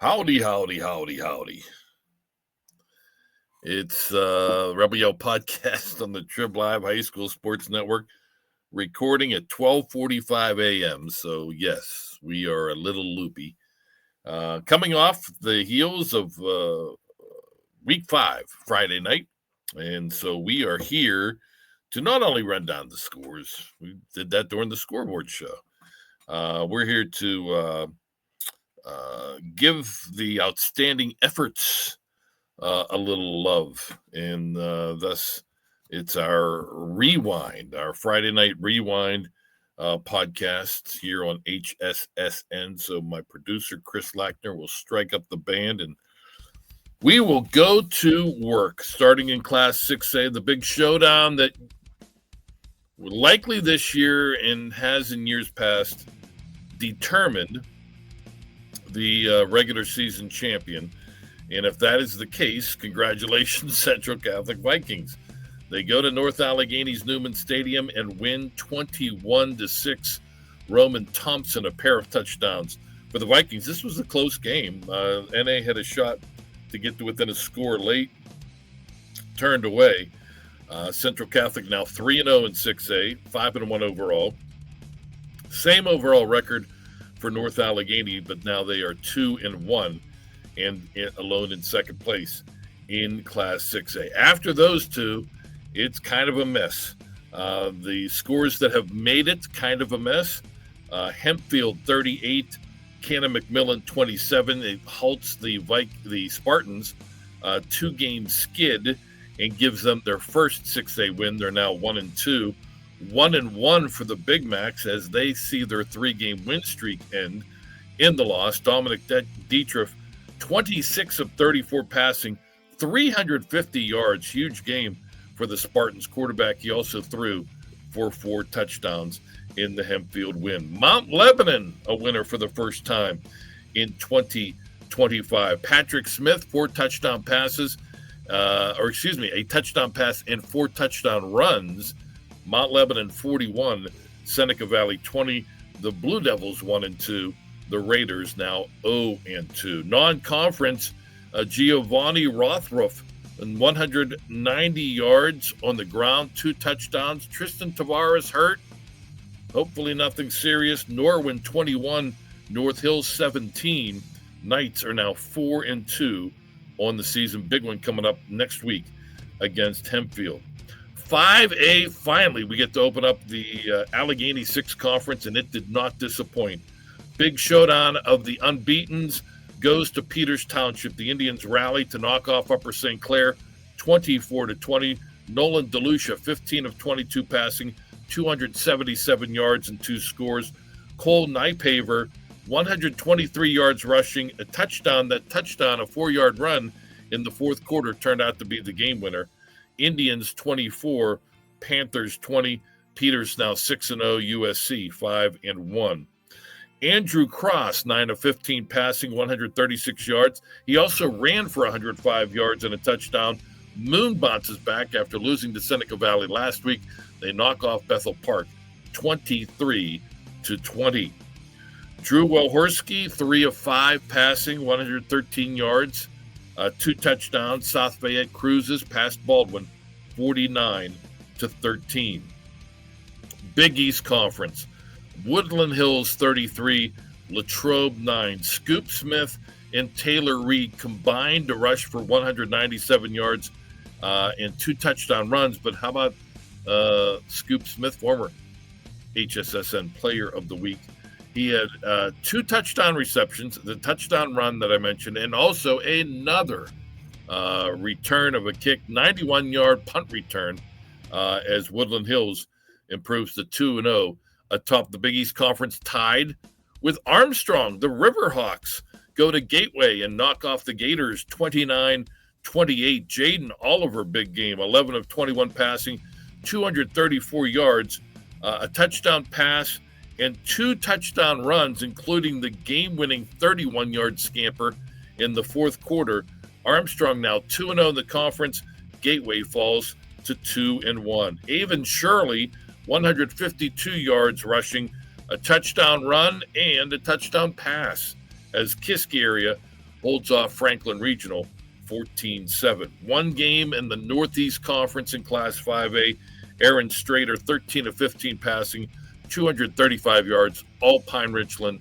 Howdy, howdy, howdy, howdy. It's Rebel Yell Podcast on the Trib Live High School Sports Network, recording at 12:45 a.m. So, yes, we are a little loopy. Coming off the heels of Week 5, Friday night. And so we are here to not only run down the scores, we did that during the scoreboard show. We're here to give the outstanding efforts a little love, and thus it's our rewind, our Friday night rewind podcast here on HSSN. So my producer Chris Lackner will strike up the band, and we will go to work. Starting in Class 6A, the big showdown that likely this year and has in years past determined the regular season champion. And if that is the case, congratulations, Central Catholic Vikings. They go to North Allegheny's Newman Stadium and win 21-6. Roman Thompson, a pair of touchdowns for the Vikings. This was a close game. NA had a shot to get to within a score late, turned away. Central Catholic now 3-0 in 6A, 5-1 overall. Same overall record for North Allegheny, but now they are 2-1. And alone in second place in Class 6A. After those two, it's kind of a mess. The scores that have made it kind of a mess. Hempfield 38, Cannon McMillan 27. It halts the Spartans 2-game skid and gives them their first 6A win. They're now 1-2. 1-1 for the Big Macs as they see their 3-game win streak end in the loss. Dominic Dietrich, 26 of 34 passing, 350 yards, huge game for the Spartans quarterback. He also threw for 4 touchdowns in the Hempfield win. Mount Lebanon, a winner for the first time in 2025. Patrick Smith, 4 touchdown passes, a touchdown pass and 4 touchdown runs. Mount Lebanon 41, Seneca Valley 20. The Blue Devils 1-2. The Raiders now 0-2. Non-conference, Giovanni Rothruff, 190 yards on the ground, 2 touchdowns. Tristan Tavares hurt. Hopefully nothing serious. Norwin 21, North Hills 17. Knights are now 4-2 on the season. Big one coming up next week against Hempfield. 5A, finally, we get to open up the Allegheny 6 Conference, and it did not disappoint. Big showdown of the unbeatens goes to Peters Township. The Indians rally to knock off Upper St. Clair 24-20. Nolan DeLucia, 15 of 22 passing, 277 yards and 2 scores. Cole Nypaver, 123 yards rushing, a touchdown. That touchdown, a 4-yard run in the fourth quarter, turned out to be the game winner. Indians 24, Panthers 20. Peters now 6-0, USC 5-1. Andrew Cross, 9 of 15 passing, 136 yards. He also ran for 105 yards and a touchdown. Moon bounces back after losing to Seneca Valley last week. They knock off Bethel Park 23-20. Drew Welhorski, 3 of 5 passing, 113 yards, 2 touchdowns. South Fayette cruises past Baldwin 49-13. Big East Conference. Woodland Hills 33, Latrobe 9. Scoop Smith and Taylor Reed combined to rush for 197 yards and 2 touchdown runs. But how about Scoop Smith, former HSSN Player of the Week? He had 2 touchdown receptions, the touchdown run that I mentioned, and also another return of a kick, 91-yard punt return as Woodland Hills improves to 2-0. Atop the Big East Conference, tied with Armstrong. The Riverhawks go to Gateway and knock off the Gators 29-28. Jaden Oliver, big game, 11 of 21 passing, 234 yards, a touchdown pass, and 2 touchdown runs, including the game-winning 31-yard scamper in the fourth quarter. Armstrong now 2-0 in the conference. Gateway falls to 2-1. Avon Shirley, 152 yards rushing, a touchdown run, and a touchdown pass as Kiski area holds off Franklin Regional 14-7. One game in the Northeast Conference in Class 5A. Aaron Strader, 13 of 15 passing, 235 yards, all Pine Ridgeland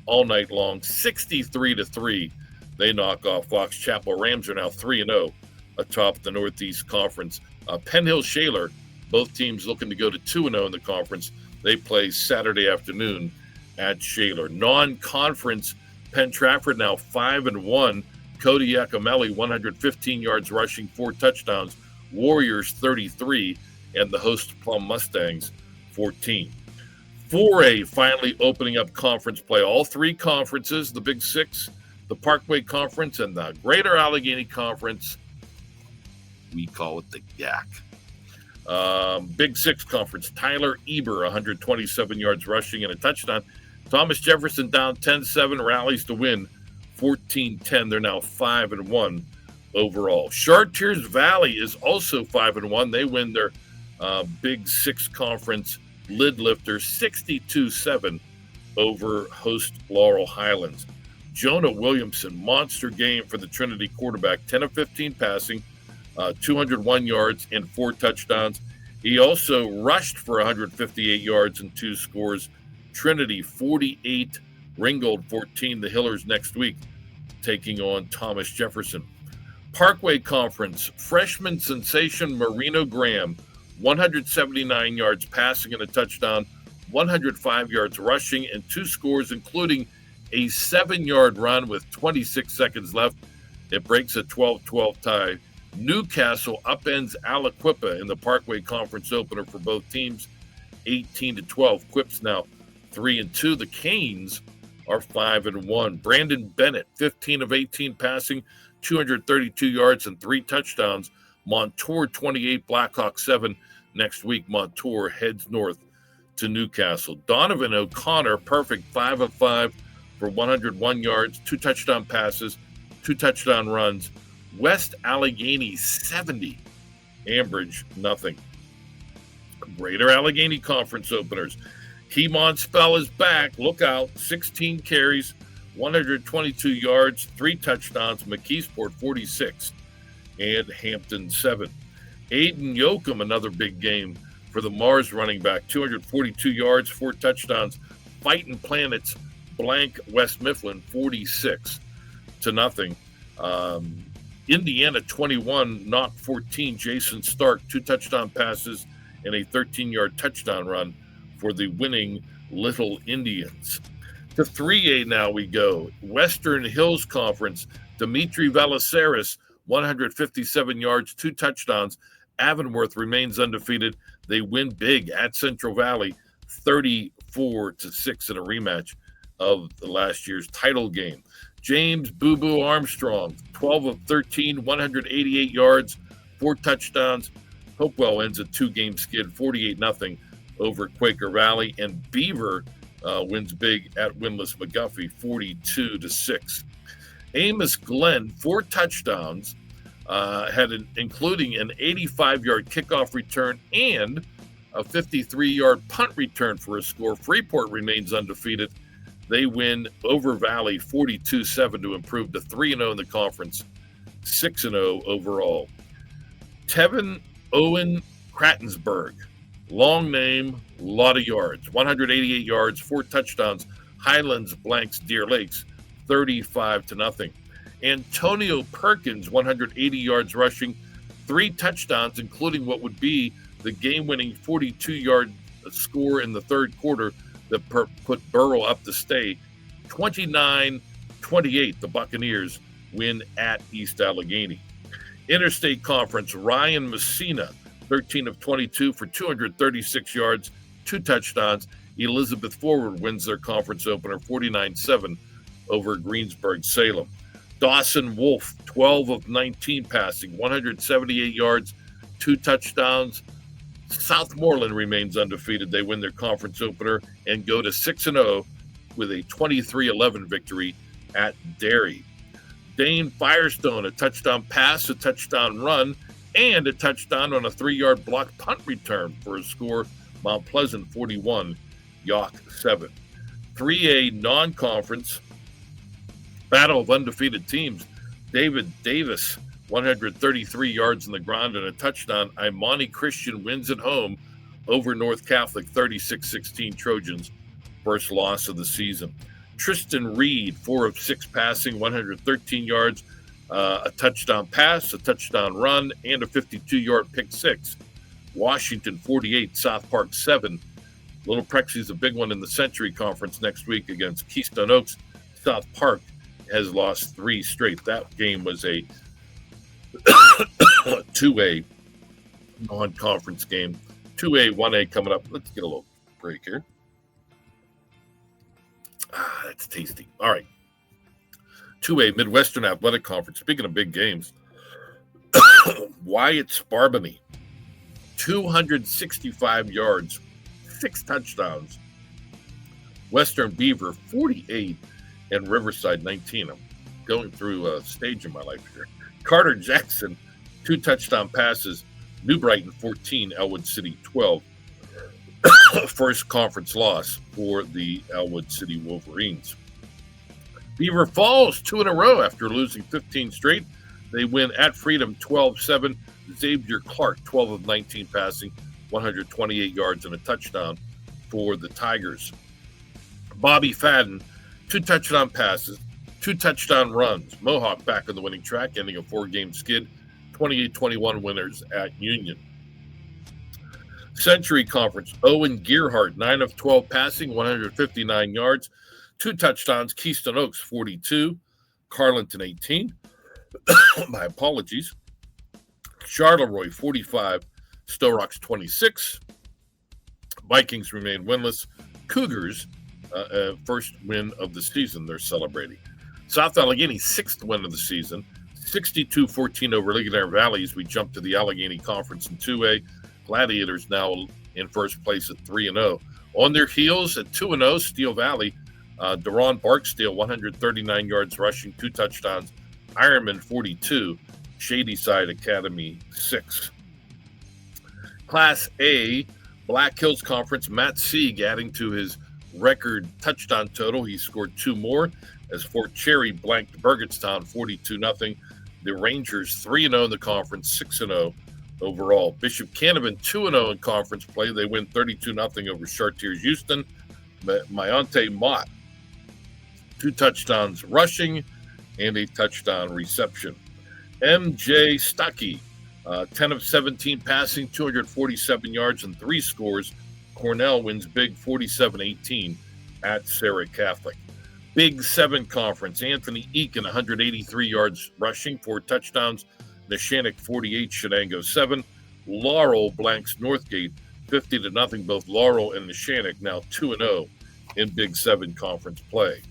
all night long, 63-3. They knock off Fox Chapel. Rams are now 3-0 atop the Northeast Conference. Penn Hill Shaler, both teams looking to go to 2-0 in the conference. They play Saturday afternoon at Shaler. Non-conference, Penn Trafford now 5-1. Cody Iacomelli, 115 yards rushing, 4 touchdowns. Warriors 33, and the host Plum Mustangs 14. 4A finally opening up conference play. All 3 conferences, the Big Six, the Parkway Conference, and the Greater Allegheny Conference. We call it the GAC. Big Six Conference, Tyler Eber, 127 yards rushing and a touchdown. Thomas Jefferson down 10-7, rallies to win 14-10. They're now 5-1 overall. Chartiers Valley is also 5-1. They win their Big Six Conference lid lifter 62-7 over host Laurel Highlands. Jonah Williamson, monster game for the Trinity quarterback, 10 of 15 passing, 201 yards and 4 touchdowns. He also rushed for 158 yards and 2 scores. Trinity 48, Ringgold 14. The Hillers next week taking on Thomas Jefferson. Parkway Conference, freshman sensation Marino Graham, 179 yards passing and a touchdown, 105 yards rushing and 2 scores, including a 7-yard run with 26 seconds left. It breaks a 12-12 tie. Newcastle upends Aliquippa in the Parkway Conference opener for both teams, 18-12. Quip's now 3-2. The Canes are 5-1. Brandon Bennett, 15 of 18 passing, 232 yards and 3 touchdowns. Montour 28, Blackhawk 7. Next week, Montour heads north to Newcastle. Donovan O'Connor, perfect, 5 of 5 for 101 yards, 2 touchdown passes, 2 touchdown runs. West Allegheny 70, Ambridge nothing. Greater Allegheny Conference openers. Keymon Spell is back. Look out. 16 carries, 122 yards, 3 touchdowns. McKeesport 46 and Hampton 7. Aiden Yoakum, another big game for the Mars running back, 242 yards, 4 touchdowns. Fighting Planets blank West Mifflin 46-0. Indiana 21, knocked 14. Jason Stark, 2 touchdown passes and a 13-yard touchdown run for the winning Little Indians. To 3A now we go. Western Hills Conference, Dimitri Valaceris, 157 yards, 2 touchdowns. Avonworth remains undefeated. They win big at Central Valley, 34-6 in a rematch of the last year's title game. James Boo Boo Armstrong, 12 of 13, 188 yards, 4 touchdowns. Hopewell ends a 2-game skid, 48-0 over Quaker Valley. And Beaver wins big at Windlass McGuffey, 42-6. Amos Glenn, 4 touchdowns, including an 85-yard kickoff return and a 53-yard punt return for a score. Freeport remains undefeated. They win over Valley 42-7 to improve to 3-0 in the conference, 6-0 overall. Tevin Owen Krattensburg, long name, lot of yards, 188 yards, 4 touchdowns. Highlands blanks Deer Lakes, 35-0. Antonio Perkins, 180 yards rushing, 3 touchdowns, including what would be the game-winning 42-yard score in the third quarter that put Burrow up to stay. 29-28, the Buccaneers win at East Allegheny. Interstate Conference, Ryan Messina, 13 of 22 for 236 yards, 2 touchdowns. Elizabeth Forward wins their conference opener, 49-7 over Greensburg-Salem. Dawson Wolf, 12 of 19 passing, 178 yards, 2 touchdowns. Southmoreland remains undefeated. They win their conference opener and go to 6-0 with a 23-11 victory at Derry. Dane Firestone, a touchdown pass, a touchdown run, and a touchdown on a 3-yard block punt return for a score. Mount Pleasant 41, York 7. 3A non-conference. Battle of undefeated teams. David Davis, 133 yards on the ground and a touchdown. Imani Christian wins at home over North Catholic, 36-16 Trojans. First loss of the season. Tristan Reed, 4 of 6 passing, 113 yards, a touchdown pass, a touchdown run, and a 52-yard pick six. Washington, 48, South Park, 7. Little Prexy's a big one in the Century Conference next week against Keystone Oaks. South Park has lost 3 straight. That game was a 2A non-conference game. 2A, 1A coming up. Let's get a little break here. That's tasty. All right. 2A, Midwestern Athletic Conference. Speaking of big games, Wyatt Sparbany, 265 yards, 6 touchdowns. Western Beaver, 48, and Riverside, 19. I'm going through a stage in my life here. Carter Jackson, 2 touchdown passes. New Brighton, 14, Elwood City, 12. First conference loss for the Elwood City Wolverines. Beaver Falls, 2 in a row after losing 15 straight. They win at Freedom, 12-7. Xavier Clark, 12 of 19 passing, 128 yards and a touchdown for the Tigers. Bobby Fadden, 2 touchdown passes, 2 touchdown runs. Mohawk back on the winning track, ending a 4-game skid. 28-21 winners at Union. Century Conference, Owen Gearhart, 9 of 12 passing, 159 yards, 2 touchdowns. Keystone Oaks, 42. Carleton, 18. My apologies. Charleroi, 45. Stowe Rocks, 26. Vikings remain winless. Cougars, first win of the season they're celebrating. South Allegheny, 6th win of the season. 62-14 over Ligonier Valley as we jump to the Allegheny Conference in 2A. Gladiators now in first place at 3-0. On their heels at 2-0, Steel Valley, Deron Barksdale, 139 yards rushing, 2 touchdowns. Ironman, 42. Shadyside Academy, 6. Class A, Black Hills Conference, Matt Sieg adding to his record touchdown total. He scored 2 more as Fort Cherry blanked Burgettstown 42-0. The Rangers 3-0 in the conference, 6-0 overall. Bishop Canevin 2-0 in conference play. They win 32-0 over Chartiers Houston. Mayante Mott, 2 touchdowns rushing and a touchdown reception. MJ Stuckey, 10 of 17 passing, 247 yards and 3 scores. Cornell wins big 47-18 at Sarah Catholic. Big 7 Conference, Anthony Eakin, 183 yards rushing, 4 touchdowns. Neshannock 48, Shenango 7. Laurel blanks Northgate 50-0. Both Laurel and Neshannock now 2-0 in Big 7 Conference play.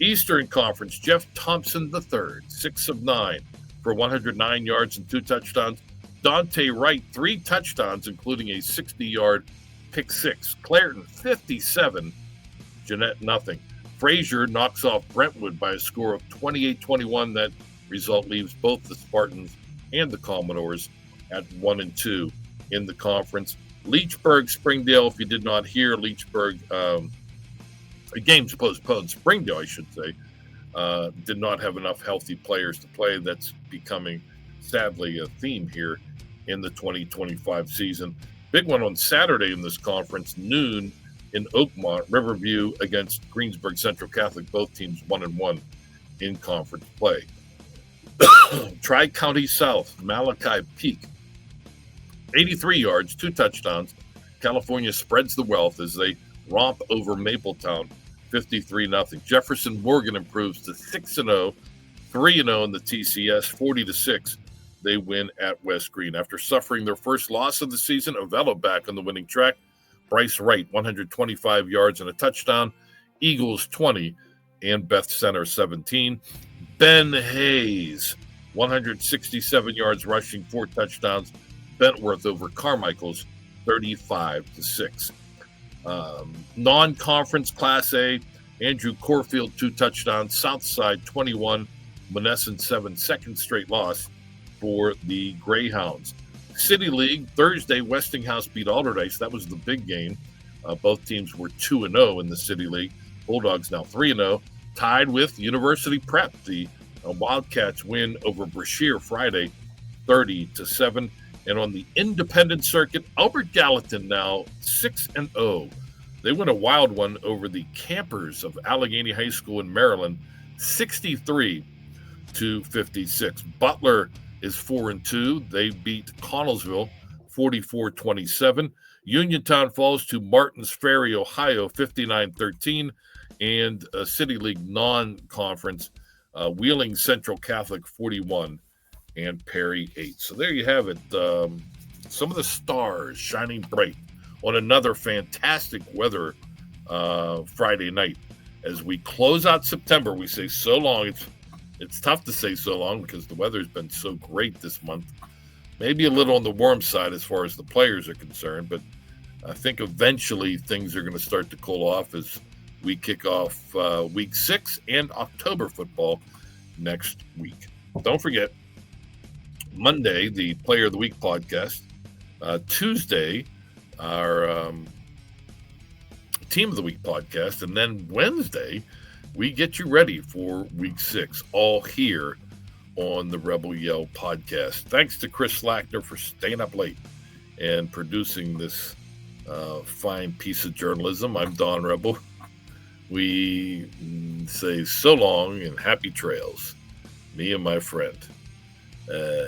Eastern Conference, Jeff Thompson III, 6 of 9 for 109 yards and 2 touchdowns. Dante Wright, 3 touchdowns, including a 60-yard pick 6. Clareton 57, Jeanette 0. Frazier knocks off Brentwood by a score of 28-21. That result leaves both the Spartans and the Commodores at 1-2 in the conference. Leechburg, Springdale, if you did not hear, Leechburg, the game's postponed. Springdale, I should say, did not have enough healthy players to play. That's becoming, sadly, a theme here in the 2025 season. Big one on Saturday in this conference, noon in Oakmont, Riverview against Greensburg Central Catholic. Both teams 1-1 in conference play. Tri-County South, Malachi Peak, 83 yards, 2 touchdowns. California spreads the wealth as they romp over Mapletown, 53-0. Jefferson Morgan improves to 6-0, 3-0 in the TCS, 40-6. They win at West Green. After suffering their first loss of the season, Avella back on the winning track. Bryce Wright, 125 yards and a touchdown. Eagles, 20, and Beth Center, 17. Ben Hayes, 167 yards rushing, 4 touchdowns. Bentworth over Carmichael's, 35-6. Non-conference Class A, Andrew Corfield, 2 touchdowns. Southside, 21. Monessen, 7. Second straight loss for the Greyhounds. City League, Thursday, Westinghouse beat Alderdice. That was the big game. Both teams were 2-0 in the City League. Bulldogs now 3-0. tied with University Prep. The Wildcats win over Brashear Friday, 30-7. And on the independent circuit, Albert Gallatin now 6-0. They win a wild one over the Campers of Allegheny High School in Maryland, 63-56. Butler is 4-2. They beat Connellsville 44-27. Uniontown falls to Martins Ferry, Ohio, 59-13. And a City League non-conference, Wheeling Central Catholic 41 and Perry 8. So there you have it. Some of the stars shining bright on another fantastic weather Friday night. As we close out September, we say so long. It's tough to say so long because the weather's been so great this month. Maybe a little on the warm side as far as the players are concerned, but I think eventually things are going to start to cool off as we kick off week 6 and October football next week. Don't forget, Monday, the Player of the Week podcast. Tuesday, our Team of the Week podcast. And then Wednesday, we get you ready for week 6, all here on the Rebel Yell podcast. Thanks to Chris Lackner for staying up late and producing this fine piece of journalism. I'm Don Rebel. We say so long and happy trails, me and my friend,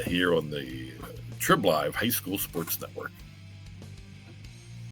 here on the Trib Live High School Sports Network.